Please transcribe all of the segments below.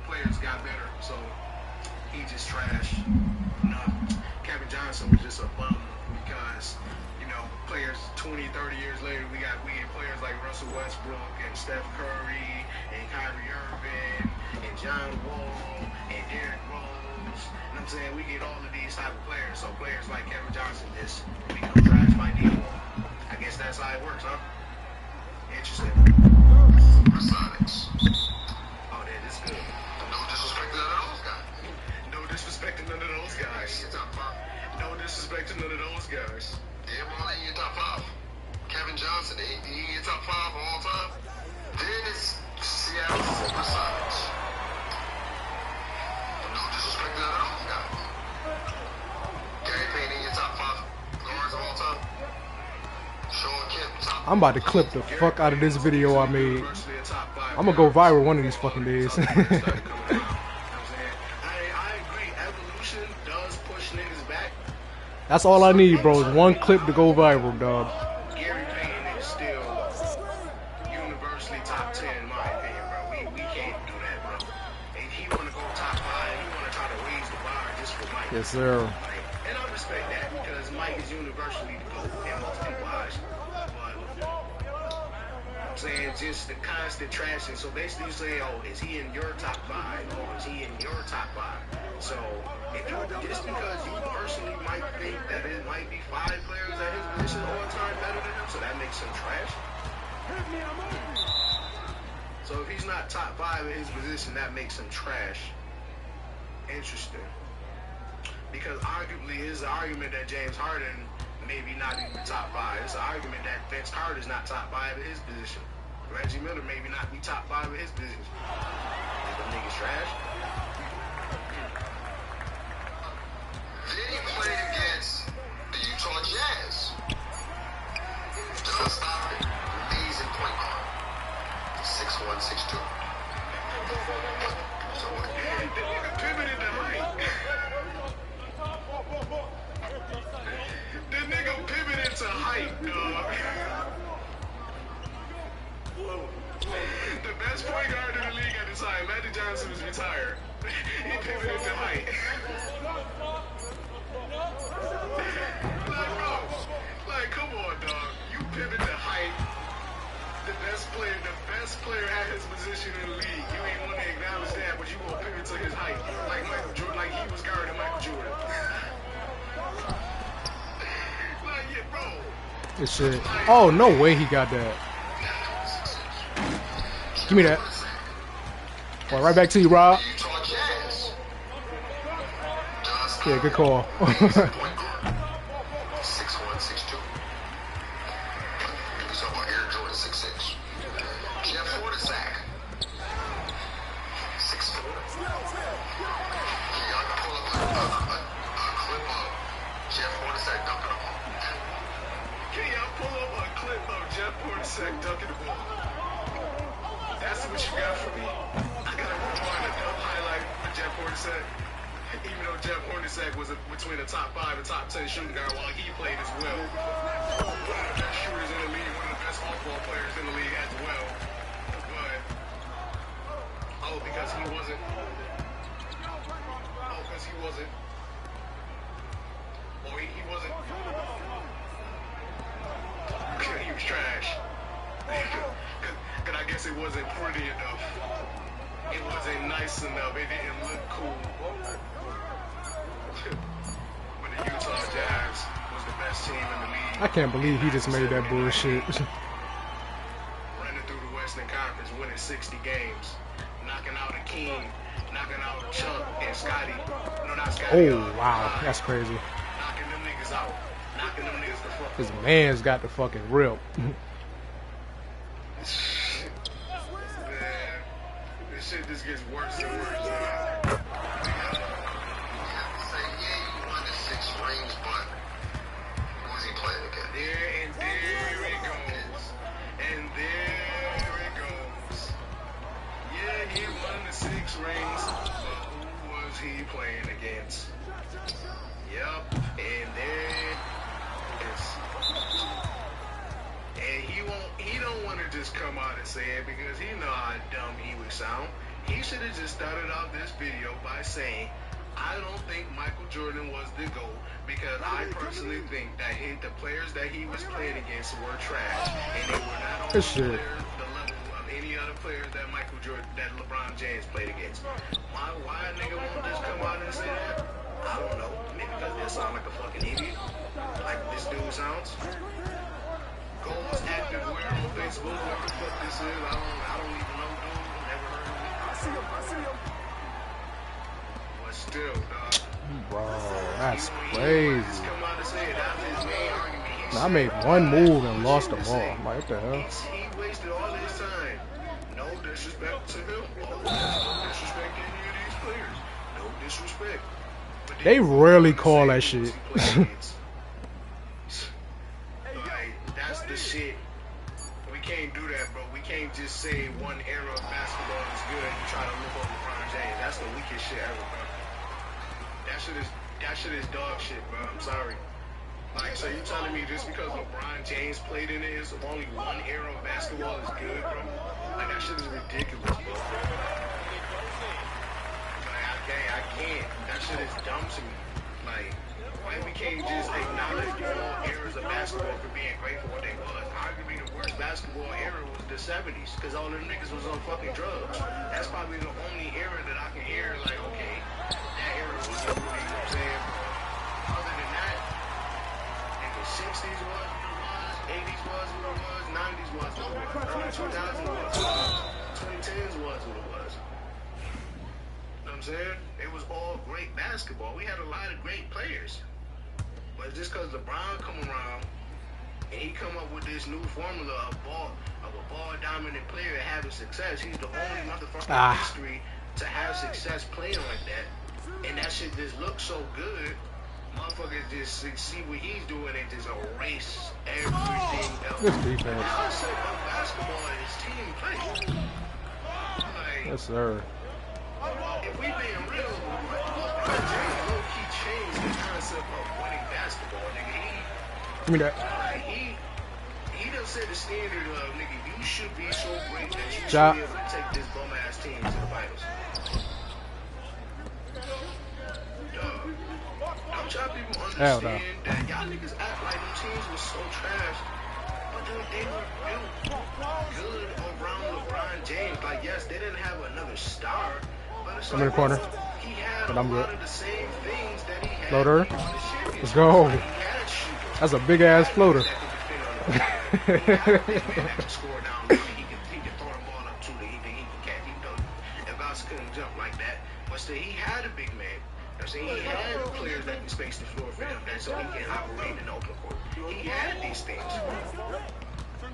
players got better, so he just trashed. No, Kevin Johnson was just a bum because, players 20, 30 years later, we get players like Russell Westbrook and Steph Curry and Kyrie Irving and John Wall and Derrick Rose. And I'm saying we get all of these type of players, so players like Kevin Johnson just become trash by default. I guess that's how it works, huh? Interesting. Supersonics. Oh, that is good. No disrespect to none of those guys. No disrespect to none of those guys. No disrespect to none of those guys. Yeah, Mawley in your top 5. Kevin Johnson, he in your top 5 of all time. Then it's Seattle Supersonics. No disrespect to none of those guys. Gary Payne in your top 5 guards of all time. Sean Kemp, top. I'm about to clip the fuck out of this video I made. I'm gonna go viral one of these fucking days. I agree. Evolution does push niggas back. That's all I need, bro, is one clip to go viral, dog. Gary Payne is still universally top 10 in my opinion, bro. We can't do that, bro. If he want to go top 5, he want to try to raise the bar just for Mike. Yes, sir. And I respect that because Mike is universally the GOAT in most people's eyes. But I'm saying just the constant trashing. So basically you say, oh, is he in your top 5? Or is he in your top 5? So if you just because you personally might think that it might be 5 players at his position all time better than him, so that makes him trash. So if he's not top 5 in his position, that makes him trash. Interesting. Because arguably it's an argument that James Harden maybe not even top 5. It's an argument that Vince Carter's not top 5 in his position. Reggie Miller maybe not be top 5 in his position. Is them niggas trash? Then he played against the Utah Jazz. John Stockton, amazing point guard. 6'1", 6'2". So the nigga pivoted to height. The nigga pivoted to height, dog. The best point guard in the league at the time, Magic Johnson, was retired. He pivoted to height. Like, come on, dog. You pivot to height. The best player at his position in the league. You ain't want to acknowledge that, but you gonna pivot to his height. Like Michael Jordan, like he was guarding Michael Jordan. Like, yeah, bro. This shit. Oh, no way he got that. Give me that. Well, right back to you, Rob. Yeah, good call. 6'1", 6'2". You saw about Air Jordan 6'6". Jeff Hornacek, 6'4". Y'all can pull up a clip of Jeff Hornacek dunking the ball. Can y'all pull up a clip of Jeff Hornacek dunking the ball? That's what you got for me. I gotta rewind a dumb highlight of Jeff Hornacek. Even though Jeff Hornacek was between the top 5 and top 10 shooting guard while he played as well. One of the best shooters in the league, one of the best off-ball players in the league as well. But, because he wasn't. He was trash. Because I guess it wasn't pretty enough. It wasn't nice enough. It didn't look cool. But the Utah Jazz was the best team in the league. I can't believe he just made that bullshit. Running through the Western Conference, winning 60 games, knocking out Akeem, knocking out Chuck and Scotty. No, not Scotty. Oh, wow. That's crazy. Knocking them niggas out. Knocking them niggas the fuck out. His man's got the fucking rip. This shit just gets worse and worse. Rings, but who was he playing against? Yep, and then and he don't want to just come out and say it because he know how dumb he would sound. He should have just started out this video by saying, I don't think Michael Jordan was the GOAT because I personally think that the players that he was playing against were trash, and they were not on the level of any other players that LeBron James played against. Why a nigga won't just come out and say that? I don't know. Maybe because they sound like a fucking idiot, like this dude sounds. Goals active where on Facebook, what the fuck this is? I don't even know, dude. Never heard of it. I see him. But still, dog. Bro, that's crazy. I made one move and lost the ball. I'm like, what the hell? He wasted all his time. No disrespect to him. No disrespect to any of these players. No disrespect. They rarely call that shit. Like, that's the shit. We can't do that, bro. We can't just say one era of basketball is good and try to look over LeBron James. That's the weakest shit ever, bro. That shit is dog shit, bro. I'm sorry. Like, so you telling me just because LeBron James played in it, is only one era of basketball is good, bro? Like, that shit is ridiculous, bro. Like, I can't. That shit is dumb to me. Like, why we can't just acknowledge all eras of basketball for being great for what they was? Arguably, the worst basketball era was the 70s, because all them niggas was on fucking drugs. That's probably the only era that I can hear, like, okay, that era was good, you know what I'm saying? Other than that, in the 60s was what it was, 80s was what it was, 90s was what it was, early 2000s was what it was, 2010s was what it was. You know what I'm saying? It was all great basketball. We had a lot of great players. But just because LeBron come around and he come up with this new formula of a ball-dominant player having success, he's the only motherfucker in history to have success playing like that. And that shit just looks so good. Motherfuckers just see what he's doing and just erase everything else. This defense. The concept of basketball is team play. Like, yes, sir. if we being real, LeBron James low-key changed the concept of winning basketball, nigga. Give me that. He done set the standard of, nigga, you should be so great that you should be able to take this bum-ass team to the finals. I'm trying to people understand that y'all niggas act like them teams was so trash, but dude, they were built good around LeBron James. Like, yes, they didn't have another star, but it's I'm in the corner, he had but I'm good. of the same things that he had. Floater. Let's go. That's a big ass floater. He can score down low. He can throw the ball up too. He can catch. If guys couldn't jump like that, but still he had a big man. I'm saying he had players that can space the floor for him, so he can operate in the open court. He had these things.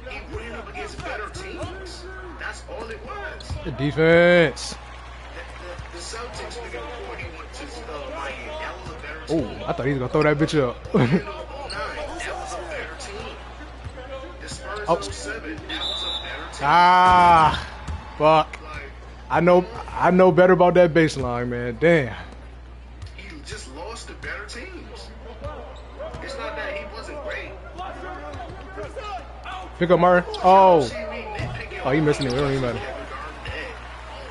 He ran up against better teams. That's all it was. The defense. The Celtics, nigga, before he went to Miami, that was a better team. Oh, I thought he was gonna throw that bitch up. That was a better team. The Spurs 07, that was a better team. Fuck. Like, I know better about that baseline, man. Damn. He just lost to better teams. It's not that he wasn't great. Pick up Murray. Oh, you missing it. It don't even matter.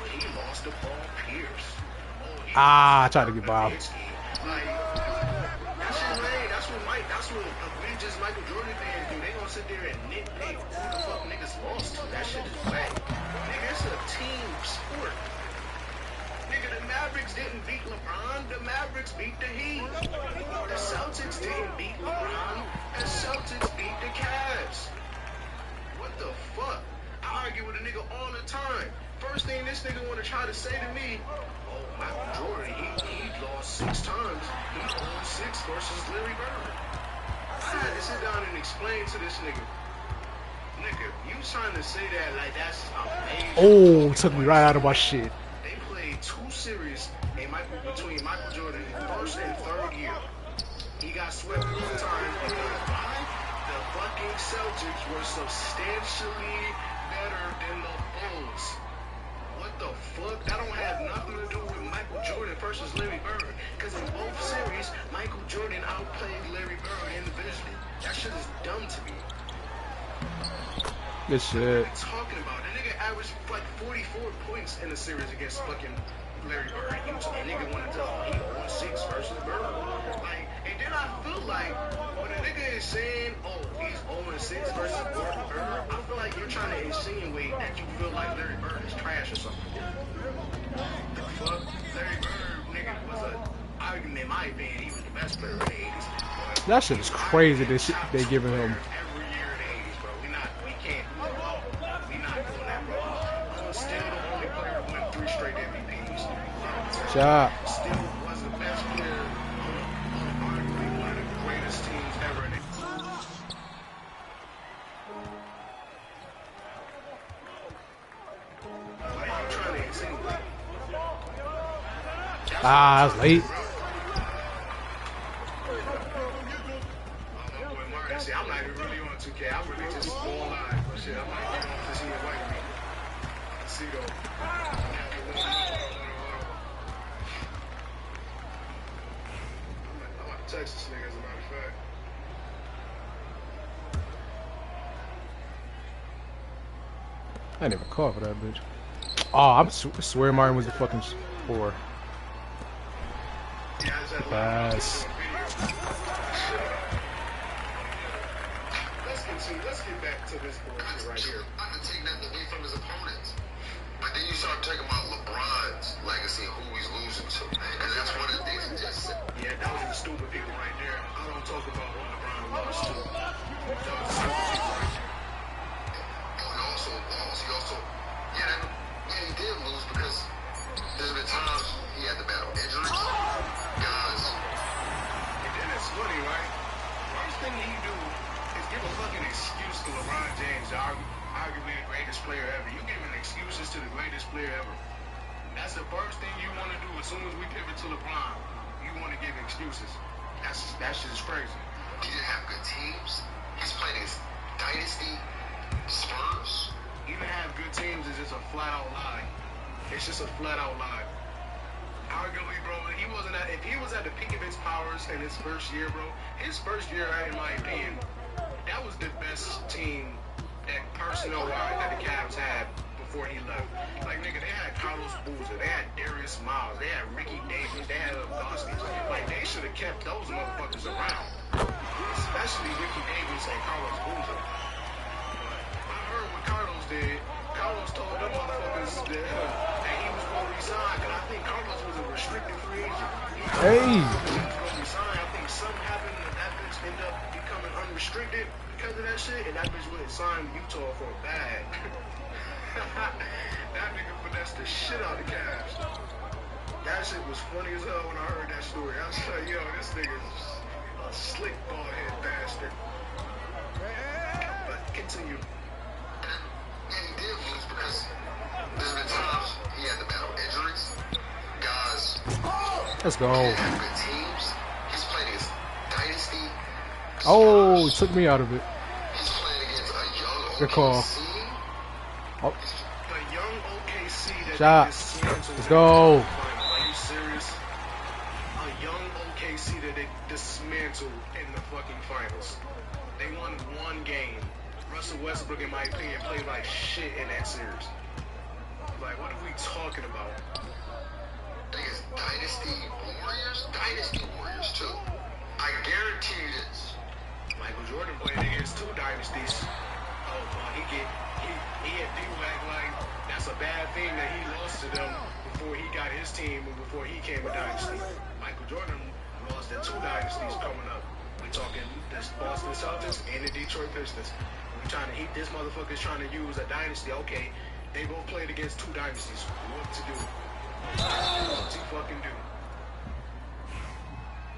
He lost the ball, Pierce. I tried to get Bob. That's what egregious Michael Jordan fans do. They gonna sit there and nitpick who the fuck niggas lost to. That shit is whack. Nigga, it's a team sport. Nigga, the Mavericks didn't beat LeBron. The Mavericks beat the Heat. The Celtics didn't beat LeBron. The Celtics beat the Cavs. What the fuck? I argue with a nigga all the time. First thing this nigga wanna try to say to me, oh, Michael Jordan, he lost 6 times. He won 6 versus Larry Bird. I had to sit down and explain to this nigga. Nigga, you trying to say that like that's amazing. Oh, took me right out of my shit. They played 2 series between Michael Jordan's first and third year. He got swept 1 time because the fucking Celtics were substantially better than the Bulls. What the fuck? That don't have nothing to do with Michael Jordan versus Larry Bird. Because in both series, Michael Jordan outplayed Larry Bird individually. That shit is dumb to me. Good shit. What are you talking about? The nigga averaged like 44 points in the series against fucking Larry Bird. And nigga wanted to, he won 6 versus Bird. Like, and then I feel like when a nigga is saying, oh, he's 0-6 versus Bird, I feel like you're trying to insinuate that you feel like Larry Bird is trash or something. The fuck? Larry Bird, nigga, was a argument, in my opinion, he was the best player in the 80s. That shit is crazy. This shit they giving him. Every year in the 80s, bro. We can't, we not doing that, bro. Still the only player to win 3 straight MVPs. Shot. Still was the best player, arguably one of the greatest teams ever in the What are you trying to insinuate? Ah, that's late. See, I'm not even really on 2K. I'm really just online. Shit, I'm like, get on to see your white me. See though. I'm about to text this nigga as a matter of fact. I didn't even call for that bitch. Oh, I swear Martin was the fucking 4. Pass. Let's get back to this bullshit right here. Not to take nothing away from his opponents. But then you start talking about LeBron's legacy and who he's losing to. Because that's one of the things he just said. Yeah, that was the stupid people right there. I don't talk about what LeBron lost to. He also, he did lose because there's been times he had to battle injuries, guys. And then it's funny, right? First thing he do is give a fucking excuse to LeBron James, arguably the greatest player ever. You giving excuses to the greatest player ever. That's the first thing you want to do as soon as we pivot to LeBron. You want to give excuses. That's just crazy. He didn't have good teams. He's playing against dynasty Spurs. Even have good teams is just a flat out lie. It's just a flat out lie. Arguably, bro, if he was at the peak of his powers in his first year, bro, his first year, in my opinion, that was the best team that personnel-wise that the Cavs had before he left. Like, nigga, they had Carlos Boozer, they had Darius Miles, they had Ricky Davis, they had Augustus. Like, they should have kept those motherfuckers around. Especially Ricky Davis and Carlos Boozer. I heard what Carlos did. Carlos told them motherfuckers that he was going to resign, because I think Carlos was a restricted free agent. Hey! I think something happened and that bitch ended up becoming unrestricted because of that shit, and that bitch went and signed Utah for a bag. That nigga finessed the shit out of the Cavs. That shit was funny as hell when I heard that story. I was like, yo, this nigga's a slick bald-head bastard. But continue. And he did lose because there's been times he had to battle injuries. Guys, Let's go. he had good teams. He's playing against dynasty Spurs. Oh, he took me out of it. He's playing against a young Good call. OKC. Oh, The young OKC that shot. they dismantled. Let's go. Are you serious? A young OKC that they dismantled in the fucking finals. They won 1 game. Russell Westbrook, in my opinion, played like shit in that series. Like, what are we talking about? Against dynasty warriors too. I guarantee you this. Michael Jordan played against 2 dynasties. Oh, boy, he had D-Wag, like, that's a bad thing that he lost to them before he got his team and before he came a dynasty. Michael Jordan lost to 2 dynasties coming up. We're talking the Boston Celtics and the Detroit Pistons. This motherfucker's trying to use a dynasty. Okay, they both played against 2 dynasties. What to do? What to fucking do?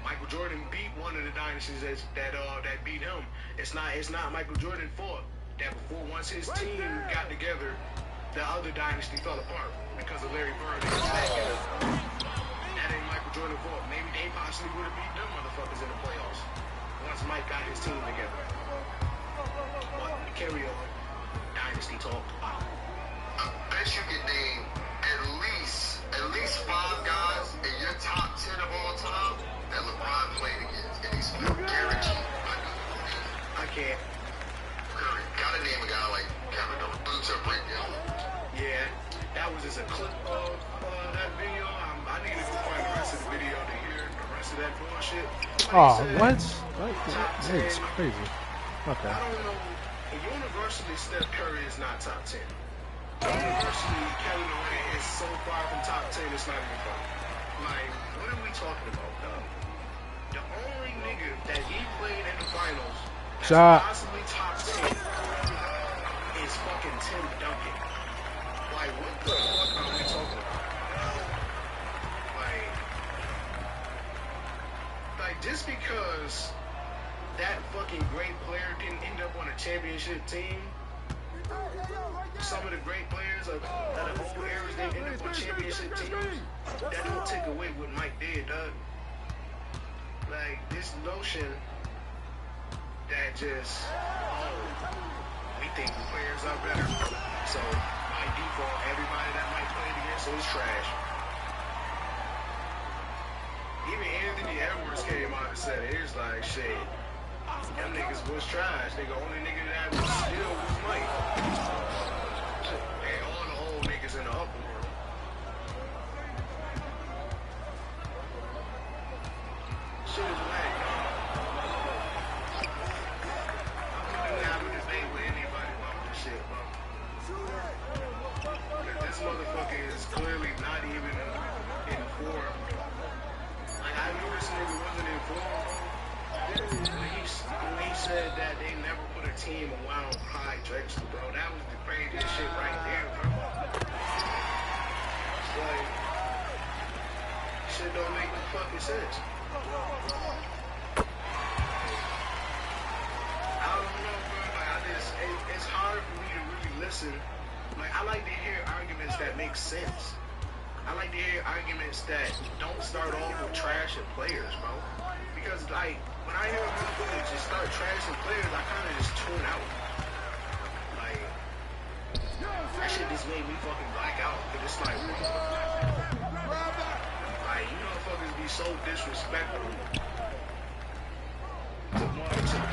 Michael Jordan beat one of the dynasties that beat him. It's not Michael Jordan's fault that once his team got together, the other dynasty fell apart because of Larry Bird and his back. That ain't Michael Jordan's fault. Maybe they possibly would have beat them motherfuckers in the playoffs once Mike got his team together. But carry on. Dynasty talk. I bet you can name at least 5 guys in your top 10 of all time that LeBron played against. And he's guaranteed. I can't. Curry. Gotta name a guy like a breakdown. Yeah, that was just a clip of that video. I need to go find the rest of the video to hear the rest of that bullshit. Like Oh, said, what? top That is 10. crazy. Okay. I don't know. Universally, Steph Curry is not top 10. Universally, Kevin Durant is so far from top 10, it's not even funny. Like, what are we talking about, though? The only nigga that he played in the finals that's Shot. possibly top 10 is fucking Tim Duncan. Like, what the fuck are we talking about? Like, just because that fucking great player didn't end up on a championship team, some of the great players of the old eras didn't end up on championship teams, that don't take away what Mike did, dog. Like, this notion that just, oh, we think the players are better, so by default, everybody that Mike played against is trash. Even Anthony Edwards came out and said it. He was like, shit, them niggas was trash. Nigga, only nigga that was still was Mike. And all the old niggas in the upper world. Shit is whack, dog. I'm gonna have a debate with anybody about this shit, bro. Because this motherfucker is clearly not even informed. Like, I knew this nigga wasn't informed, bro. When he said that they never put a team around Clyde Drexler, bro, that was the craziest shit right there, bro. It's like, shit don't make no fucking sense. I don't know, bro. Like, it's hard for me to really listen. Like, I like to hear arguments that make sense. I like to hear arguments that don't start off with trashing players, bro. Because, like, when I hear a motherfucker just start trashing players, I kind of just tune out. Like, that shit just made me fucking black out. Because it's like, you motherfuckers be so disrespectful to the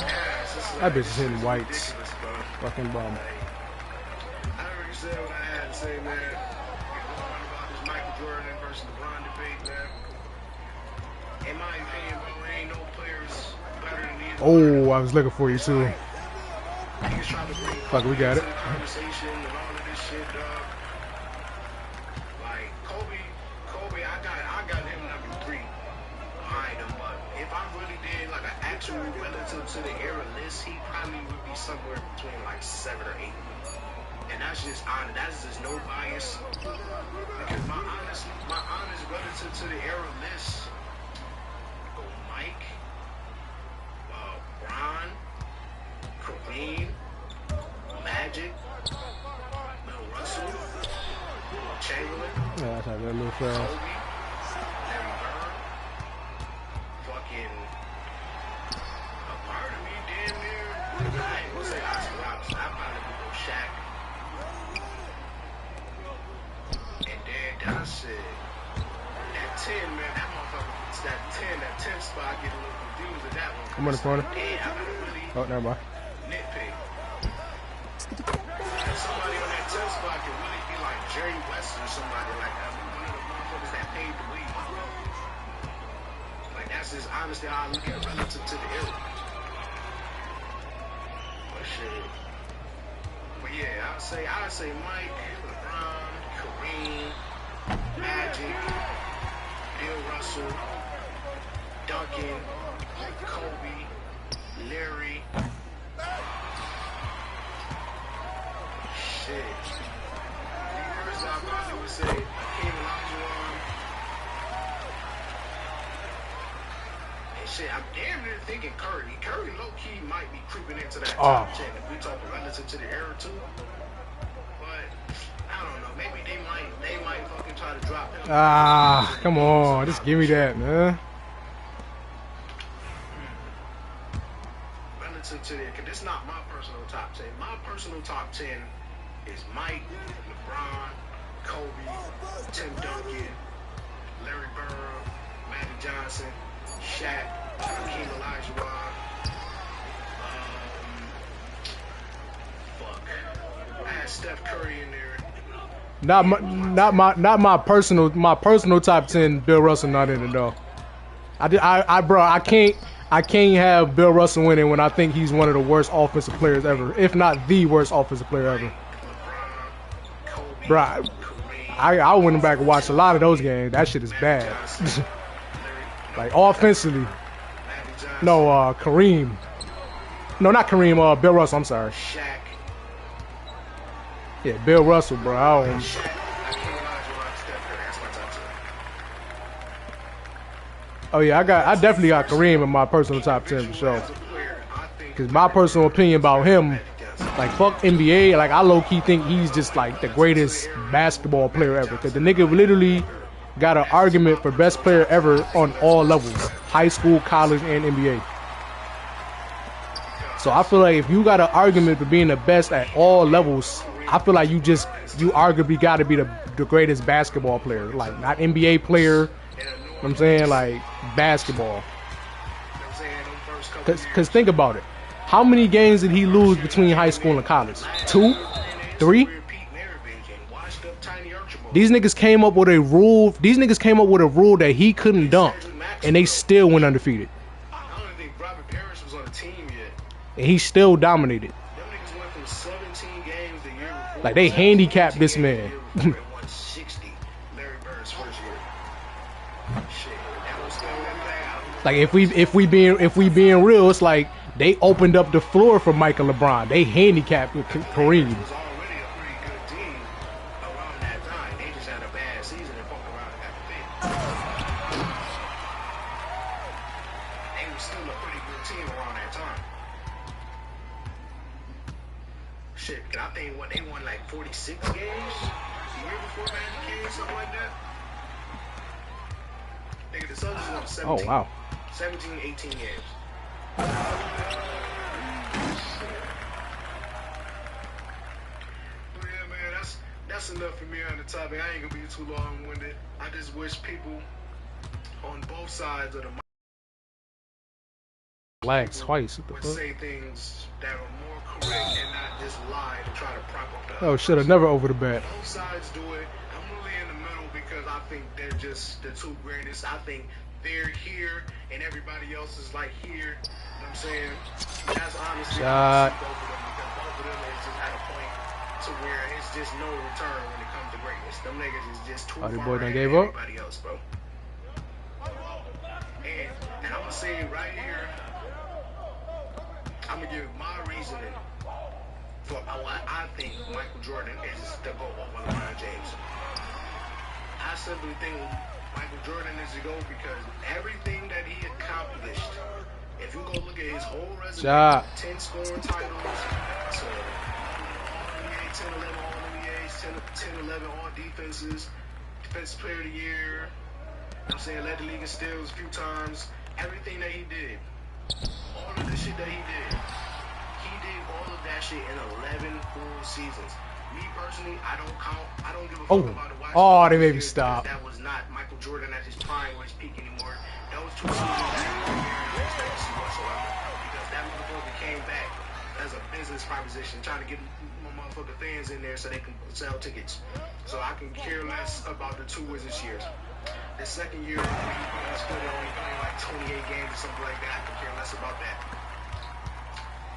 past. That bitch is hitting whites. Bro. Fucking bomb. Like, I already said what I had to say, man. Michael Jordan versus LeBron debate, man. In my opinion, bro, there ain't no players better than these. Oh, I was looking for you too. Niggas trying to bring Fuck, we got it. conversation and all of this shit, dog. Like Kobe, I got him number 3 behind him, but if I really did like an actual relative to the era list, he probably would be somewhere between like 7 or 8. And that's just honest. That's just no bias. Because my honest relative to the era list go Mike, Bron, Kareem, Magic, Bill Russell, Chamberlain, Yeah, that's not that little fast. Kobe, Larry Bird, fucking a part of me damn near. I ain't gonna say Oscar Robertson. I probably would go Shaq. I said, that 10, man, that motherfucker, that 10 spot, I get a little confused with that one. I'm in the corner. Yeah, I gotta really Oh, never mind. nitpick. And somebody on that 10 spot can really be like Jerry West or somebody like that. One of the motherfuckers that paved the way. Like, that's just honestly how I look at it relative to the era. But shit. But yeah, I'd say Mike, LeBron, Kareem, Magic, Bill Russell, Duncan, Kobe, Larry. Shit. First I probably would say Hakeem Olajuwon. And shit, I'm damn near thinking Curry. Curry low-key might be creeping into that top 10 if we talking relative to the era too. I don't know. Maybe they might fucking try to drop him. Ah, come on. Just give me that, man. Relative to that, because this is not my personal top 10. My personal top 10 is Mike, LeBron, Kobe, Tim Duncan, Larry Bird, Magic Johnson, Shaq, Hakeem Olajuwon. Fuck. I had Steph Curry in there. Not my personal top 10. Bill Russell not in it though. Bro, I can't have Bill Russell winning when I think he's one of the worst offensive players ever, if not the worst offensive player ever. Bro, I went back and watched a lot of those games. That shit is bad. Like offensively. No, Kareem. No, not Kareem. Bill Russell. I'm sorry. Yeah, Bill Russell, bro. I don't. Oh yeah, I definitely got Kareem in my personal top 10 for sure. Cause my personal opinion about him, like fuck NBA, like I low key think he's just like the greatest basketball player ever. Cause the nigga literally got an argument for best player ever on all levels, high school, college, and NBA. So I feel like if you got an argument for being the best at all levels, I feel like you arguably got to be the greatest basketball player, like not NBA player. You know what I'm saying, like basketball. Cause think about it. How many games did he lose between high school and college? 2? 3? These niggas came up with a rule. These niggas came up with a rule that he couldn't dunk, and they still went undefeated. And he still dominated. Like they handicapped this man. Like if we being real, it's like they opened up the floor for Michael LeBron. They handicapped Kareem. Shit, I think they won like 46 games the year before Magic came, something like that. Nigga, the Suns won 17. Oh wow. 17, 18 games. But yeah, man, that's enough for me on the topic. I ain't gonna be too long-winded. I just wish people on both sides of the Black twice. would say things that are more correct and not just lie to try to prop up the Oh shit, I never over the bat. Both sides do it. I'm really in the middle because I think they're just the two greatest. I think they're here and everybody else is like here. You know what I'm saying? That's honestly Shot. both of them because both of them is just at a point to where it's just no return when it comes to greatness. Them niggas is just too Oh, the far boy done ahead gave of up? everybody else, bro. And I'm gonna say right here, I'm gonna give my reasoning for why I think Michael Jordan is the GOAT over LeBron James. I simply think Michael Jordan is the GOAT because everything that he accomplished, if you go look at his whole resume, Shot. 10 scoring titles, so All-NBA, 10, 11 All-NBAs, 10, 11 All-Defenses, Defensive Player of the Year, you know what I'm saying, led the league in steals a few times, everything that he did, all of the shit that he did all of that shit in 11 full seasons. Me personally, I don't give a fuck about the Washington. Oh, they made me stop. That was not Michael Jordan at his prime or his peak anymore. Those 2 seasons that I don't expect to see whatsoever. Because that motherfucker came back as a business proposition, trying to get my motherfucking fans in there so they can sell tickets. So I can care less about the 2 Wizards years. The second year, when he split it, only playing like 28 games or something like that, I can care less about that.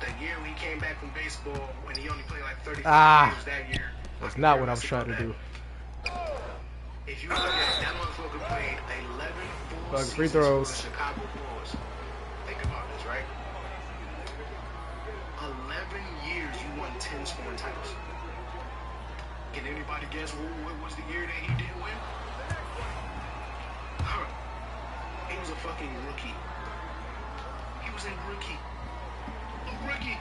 The year we came back from baseball, when he only played like 35 games that year. That's not what I was trying to do. If you look at that motherfucker played 11 full seasons Free throws. for the Chicago Bulls. Think about this, right? 11 years you won 10 scoring titles. Can anybody guess what was the year that he didn't win? Huh. He was a fucking rookie. He was a rookie. Rookie.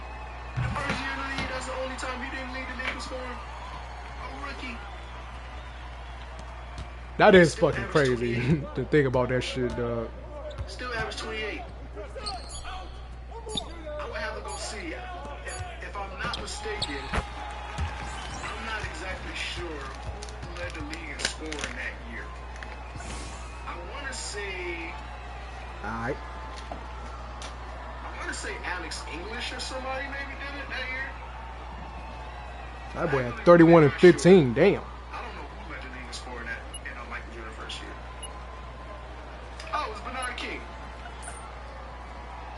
The first year in the league, that's the only time he didn't lead the league in scoring. A rookie. That is fucking crazy to think about that shit, dog. Still average 28. I would have to go see. If I'm not mistaken, I'm not exactly sure who led the league in scoring that year. I want to say... Alright. I want to say Alex English or somebody maybe did it that year. That boy had 31 and 15. Damn. I don't know who led the league in scoring that in Michael Jordan first year. Oh, it was Bernard King.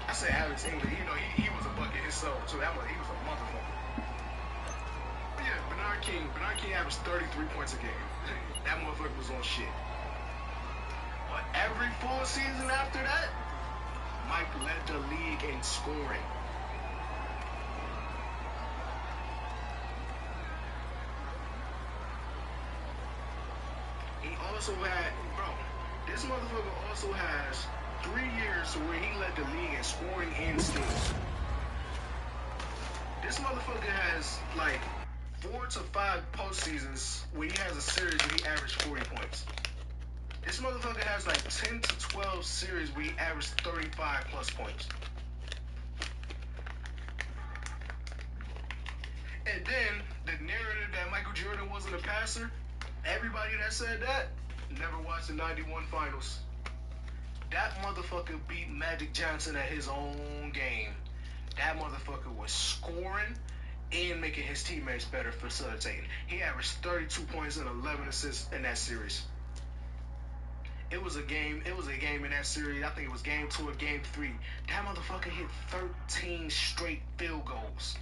I said Alex England. You know, he was a bucket himself, so he was a motherfucker. But yeah, Bernard King averaged 33 points a game. That motherfucker was on shit. But every full season after that, Mike led the league in scoring. He also had, bro, this motherfucker also has 3 years where he led the league in scoring and steals. This motherfucker has like 4 to 5 postseasons where he has a series where he averaged 40 points. This motherfucker has like 10 to 12 series where he averaged 35 plus points. And then the narrative that Michael Jordan wasn't a passer, everybody that said that never watched the 91 finals. That motherfucker beat Magic Johnson at his own game. That motherfucker was scoring and making his teammates better, facilitating. He averaged 32 points and 11 assists in that series. It was a game in that series. I think it was game 2 or game 3. That motherfucker hit 13 straight field goals.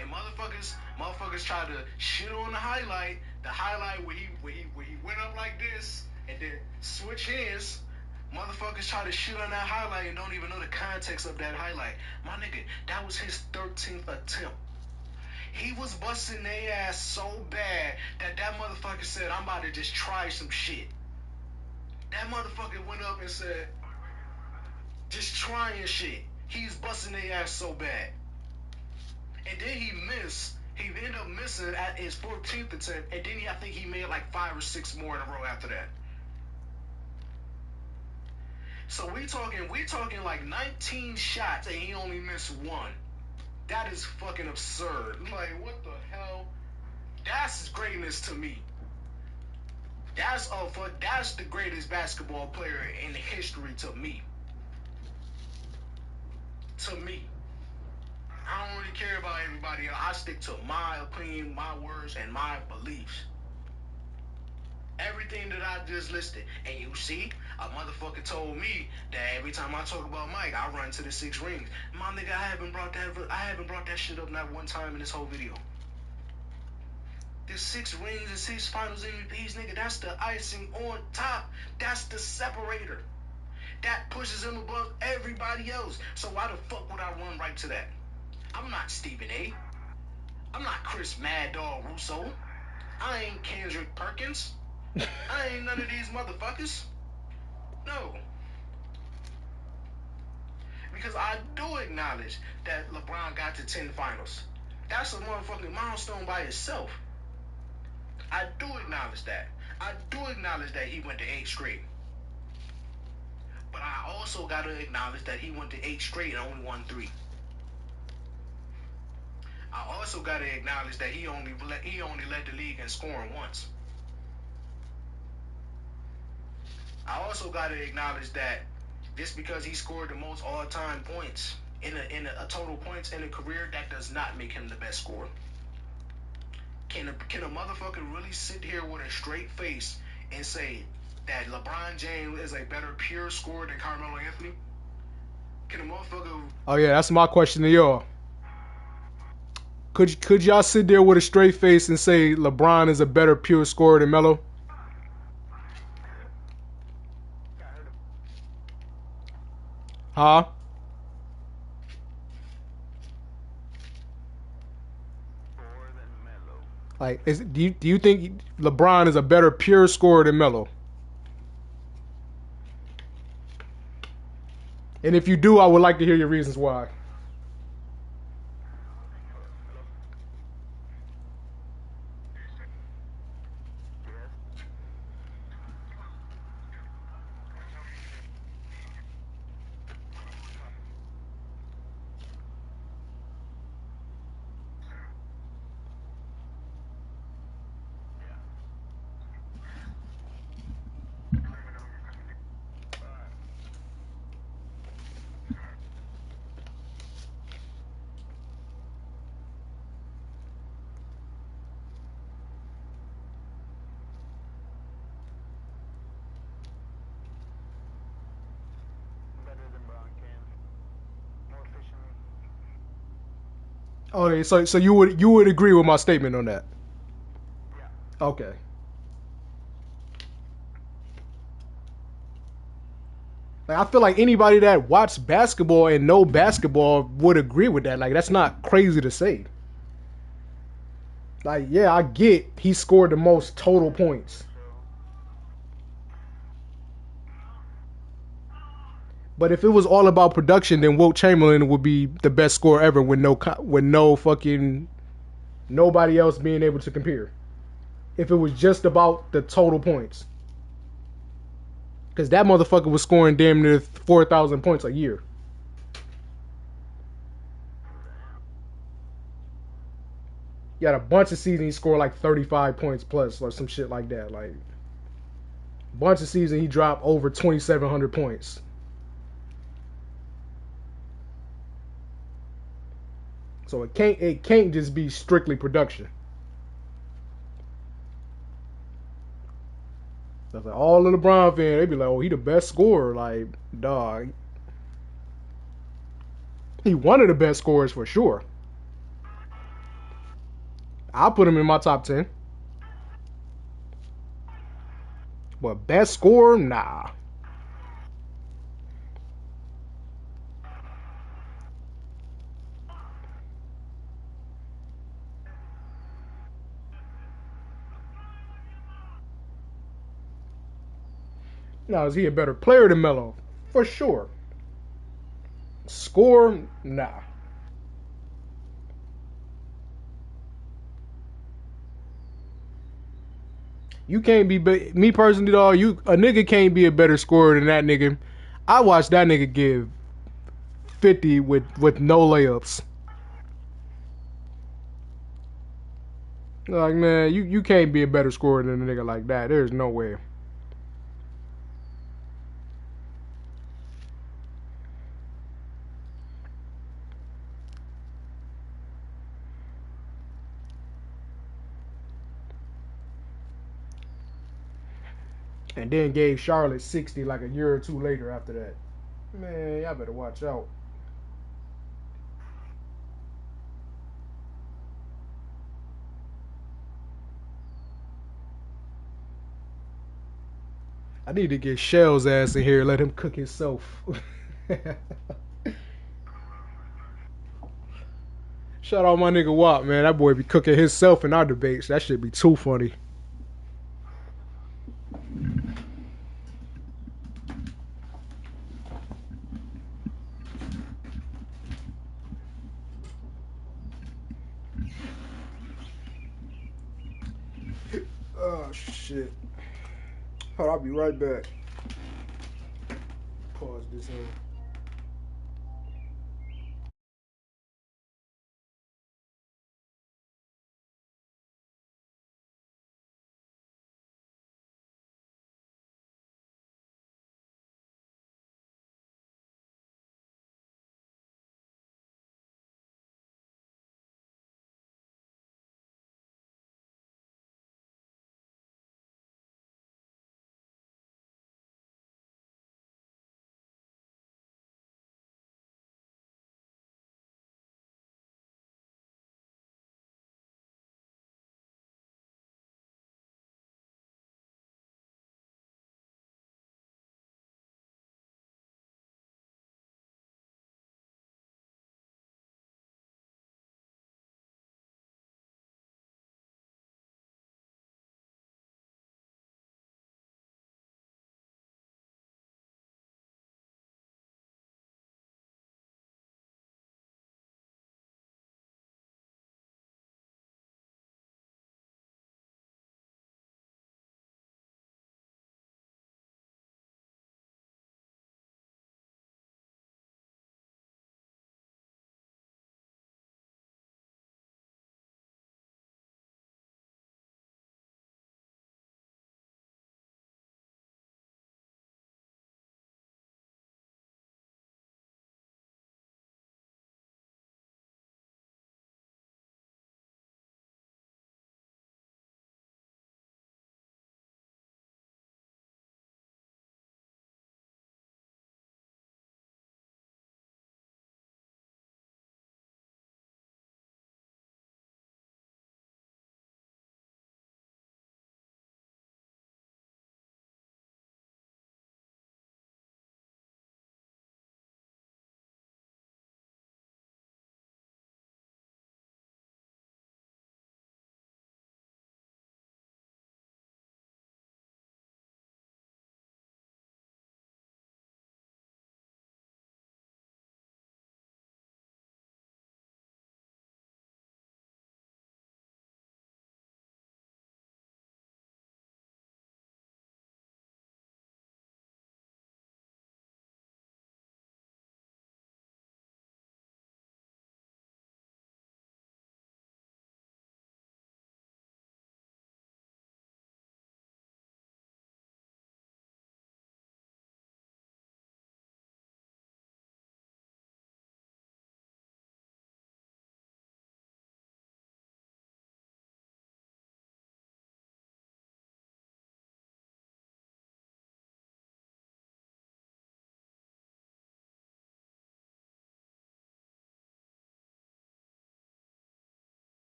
And motherfuckers tried to shit on the highlight where he went up like this and then switch hands. Motherfuckers try to shit on that highlight and don't even know the context of that highlight. My nigga, that was his 13th attempt. He was busting their ass so bad that motherfucker said, I'm about to just try some shit. That motherfucker went up and said, just trying shit. He's busting their ass so bad. And then he missed. He ended up missing at his 14th attempt, and then I think he made like 5 or 6 more in a row after that. So we talking like 19 shots, and he only missed 1. That is fucking absurd. Like, what the hell? That's greatness to me. That's the greatest basketball player in history to me. To me. I don't really care about everybody else. I stick to my opinion, my words, and my beliefs. Everything that I just listed. And you see, a motherfucker told me that every time I talk about Mike, I run to the 6 rings. My nigga, I haven't brought that shit up not one time in this whole video. The 6 rings and 6 finals MVPs, nigga, that's the icing on top. That's the separator. That pushes him above everybody else. So why the fuck would I run right to that? I'm not Stephen A. I'm not Chris Mad Dog Russo. I ain't Kendrick Perkins. I ain't none of these motherfuckers. No. Because I do acknowledge that LeBron got to 10 finals. That's a motherfucking milestone by itself. I do acknowledge that. I do acknowledge that he went to 8 straight. But I also got to acknowledge that he went to 8 straight and only won 3. I also got to acknowledge that he only led the league in scoring once. I also got to acknowledge that just because he scored the most all-time points in a total points in a career, that does not make him the best scorer. Can a motherfucker really sit here with a straight face and say that LeBron James is a better pure scorer than Carmelo Anthony? Can a motherfucker... Oh yeah, that's my question to y'all. Could y'all sit there with a straight face and say LeBron is a better pure scorer than Melo? Huh? Like, do you think LeBron is a better pure scorer than Melo? And if you do, I would like to hear your reasons why. Okay, so you would agree with my statement on that? Okay. Like I feel like anybody that watched basketball and know basketball would agree with that. Like that's not crazy to say. Like yeah, I get he scored the most total points. But if it was all about production, then Wilt Chamberlain would be the best scorer ever with no fucking nobody else being able to compare. If it was just about the total points, because that motherfucker was scoring damn near 4,000 points a year. He had a bunch of seasons he scored like 35 points plus or some shit like that. Like bunch of seasons he dropped over 2,700 points. So it can't just be strictly production. That's like all the LeBron fans, they be like, "Oh, he the best scorer." Like, dog, he one of the best scorers for sure. I'll put him in my top 10. But best scorer, nah. Now is he a better player than Melo? For sure. Score, nah. You can't be me personally, dog. You a nigga can't be a better scorer than that nigga. I watched that nigga give 50 with no layups. Like man, you can't be a better scorer than a nigga like that. There's no way. And then gave Charlotte 60 like a year or two later after that. Man, y'all better watch out. I need to get Shell's ass in here, let him cook himself. Shout out my nigga Wop, man. That boy be cooking himself in our debates. That shit be too funny. Oh shit. Hold on, I'll be right back. Pause this in.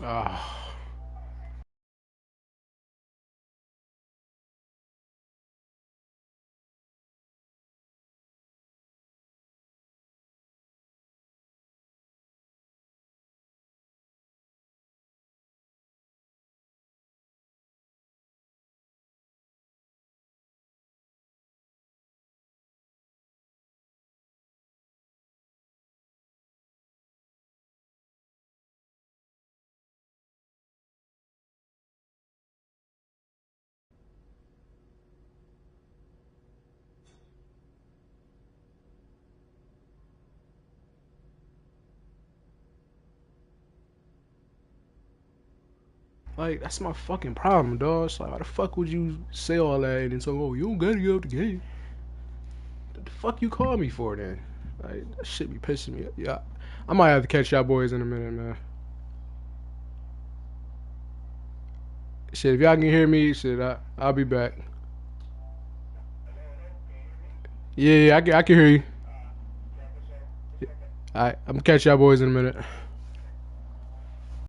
Ah. Like, that's my fucking problem, dog. It's like, why the fuck would you say all that and then say, oh, you don't gotta get out the game? What the fuck you call me for then? Like, that shit be pissing me. Yeah, I might have to catch y'all boys in a minute, man. Shit, if y'all can hear me, shit, I'll be back. Yeah, I can hear you. Alright, I'm gonna catch y'all boys in a minute.